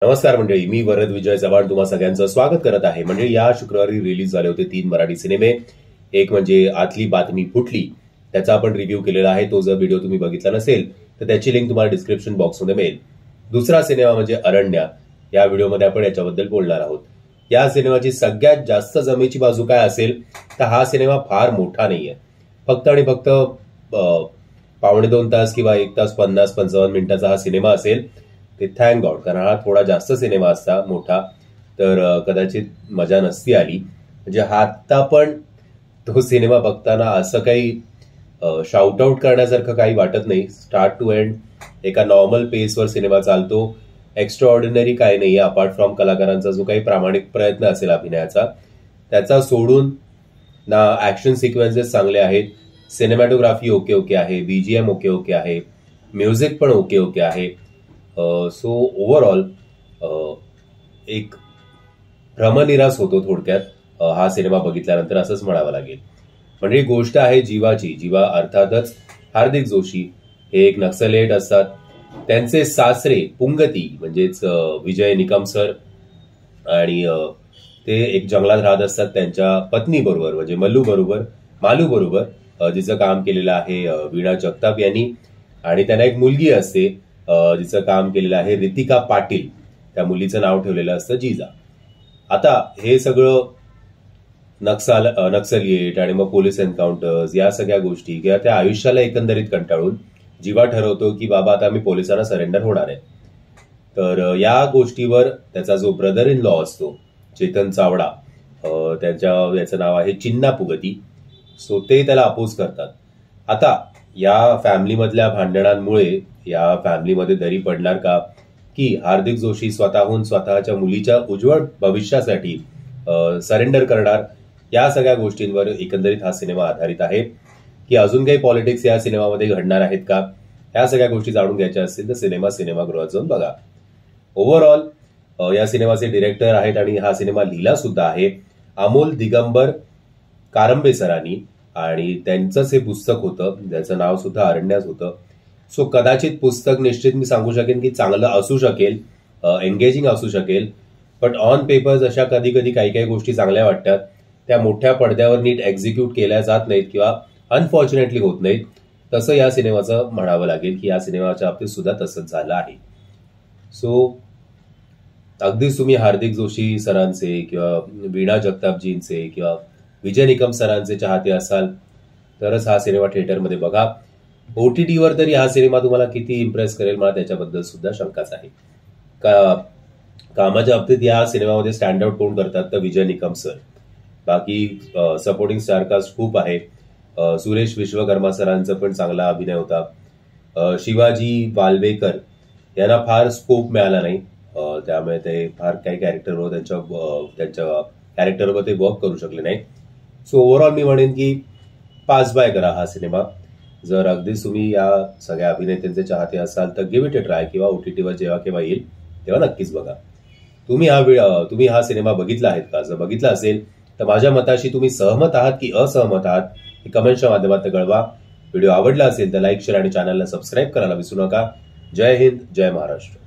नमस्कार मंडळी, मी वरद विजय चव्हाण तुम्हा सगळ्यांचं स्वागत करत आहे. म्हणजे या शुक्रवारी रिलीज झाले होते 3 मराठी सिनेमे. एक म्हणजे आतली बातमी फुटली, त्याचा आपण रिव्ह्यू केलेला आहे. तो जर व्हिडिओ तुम्ही बघितला नसेल तर त्याची लिंक तुम्हाला डिस्क्रिप्शन बॉक्समध्ये मिळेल. दुसरा सिनेमा म्हणजे अरण्या. या व्हिडिओमध्ये आपण याच्याबद्दल बोलणार आहोत. या सिनेमाची सगळ्यात जास्त जमेची बाजू काय असेल तर हा सिनेमा फार मोठा नाहीये. फक्त आणि फक्त 1.5 तास किंवा 1 तास 50-55 मिनिटाचा हा सिनेमा असेल. ते थँक गॉड, कारण हा थोडा जास्त सिनेमा असता मोठा तर कदाचित मजा नसती आली. म्हणजे हा आत्ता पण तो सिनेमा बघताना असं काही शाउट आउट करण्यासारखं काही वाटत नाही. स्टार्ट टू एंड एका नॉर्मल पेसवर सिनेमा चालतो. एक्स्ट्रा ऑर्डिनरी काही नाहीये अपार्ट फ्रॉम कलाकारांचा जो काही प्रामाणिक प्रयत्न असेल अभिनयाचा त्याचा सोडून ना. ऍक्शन सिक्वेन्सेस चांगले आहेत, सिनेमॅटोग्राफी ओके ओके आहे, बीजीएम ओके ओके आहे, म्युझिक पण ओके ओके आहे. सो ओव्हरऑल एक भ्रमनिरास होतो थोडक्यात हा सिनेमा बघितल्यानंतर, असंच म्हणावं लागेल. म्हणजे गोष्ट आहे जीवाची. जीवा अर्थातच हार्दिक जोशी हे एक नक्सलेट असतात. त्यांचे सासरे पुंगती म्हणजेच विजय निकम सर, आणि ते एक जंगलात राहत असतात त्यांच्या पत्नी बरोबर, म्हणजे मालू बरोबर, जिचं काम केलेलं आहे वीणा जगताप यांनी. आणि त्यांना एक मुलगी असते जिचं काम केलेलं आहे रितिका पाटील. त्या मुलीचं नाव ठेवलेलं असतं जीजा. आता हे सगळं नक्सलिएट आणि मग पोलीस एन्काउंटर्स या सगळ्या गोष्टी किंवा त्या आयुष्याला एकंदरीत कंटाळून जीवा ठरवतो की बाबा आता मी पोलिसांना सरेंडर होणार आहे. तर या गोष्टीवर त्याचा जो ब्रदर इन लॉ असतो चेतन चावडा, याचं नाव आहे चिन्ना पुगती, सो ते त्याला अपोज करतात. आता या फॅमिलीमधल्या भांडणांमुळे या फॅमिलीमध्ये दरी पडणार का की हार्दिक जोशी स्वतःहून स्वतःच्या मुलीच्या उज्ज्वल भविष्यासाठी सरेंडर करणार. या सगळ्या गोष्टींवर एकंदरीत हा सिनेमा आधारित आहे. की अजून काही पॉलिटिक्स या सिनेमामध्ये घडणार आहेत का, या सगळ्या गोष्टी जाणून घ्यायच्या असतील तर सिनेमागृहात जाऊन बघा. ओव्हरऑल या सिनेमाचे डिरेक्टर आहेत आणि हा सिनेमा लिहिला सुद्धा आहे अमोल दिगंबर कारंबे सरांनी, आणि त्यांचंच हे पुस्तक होतं, ज्याचं नाव सुद्धा अरण्याच होतं. सो कदाचित पुस्तक निश्चित मी सांगू शकेन की चांगलं असू शकेल, एंगेजिंग असू शकेल. बट ऑन पेपर्स अशा कधी कधी काही गोष्टी चांगल्या वाटतात, त्या मोठ्या पडद्यावर नीट एक्झिक्यूट केल्या जात नाहीत किंवा अनफॉर्च्युनेटली होत नाहीत. तसं या सिनेमाचं म्हणावं लागेल की या सिनेमाच्या बाबतीत सुद्धा तसंच झालं आहे. सो अगदीच तुम्ही हार्दिक जोशी सरांचे किंवा वीणा जगतापजींचे किंवा विजय निकम सरांचे चाहते असाल तरच हा सिनेमा थिएटरमध्ये बघा. ओटीटीवर तरी हा सिनेमा तुम्हाला किती इम्प्रेस करेल मला त्याच्याबद्दल सुद्धा शंकाच आहे. कामाच्या बाबतीत या सिनेमामध्ये स्टँड आउट कोण करतात तर विजय निकम सर. बाकी सपोर्टिंग स्टारकास्ट खूप आहे. सुरेश विश्वकर्मा सरांचा पण चांगला अभिनय होता. शिवाजी वाल्वेकर यांना फार स्कोप मिळाला नाही, त्यामुळे ते फार काही कॅरेक्टरवर त्यांच्या कॅरेक्टरवर ते वर्क करू शकले नाही. सो ओव्हरऑल मी म्हणेन की पास बाय करा हा सिनेमा. जर अगदीच तुम्ही या सगळ्या अभिनेत्यांचे चाहते असाल तर गिव्ह इट अ ट्राय, किंवा ओटीटीवर जेव्हा केव्हा येईल तेव्हा नक्कीच बघा. तुम्ही हा सिनेमा बघितला आहेत का? जर बघितला असेल तर माझ्या मताशी तुम्ही सहमत आहात की असहमत आहात हे कमेंटच्या माध्यमातून कळवा. व्हिडिओ आवडला असेल तर लाईक, शेअर आणि चॅनलला सबस्क्राईब करायला विसरू नका. जय हिंद, जय महाराष्ट्र.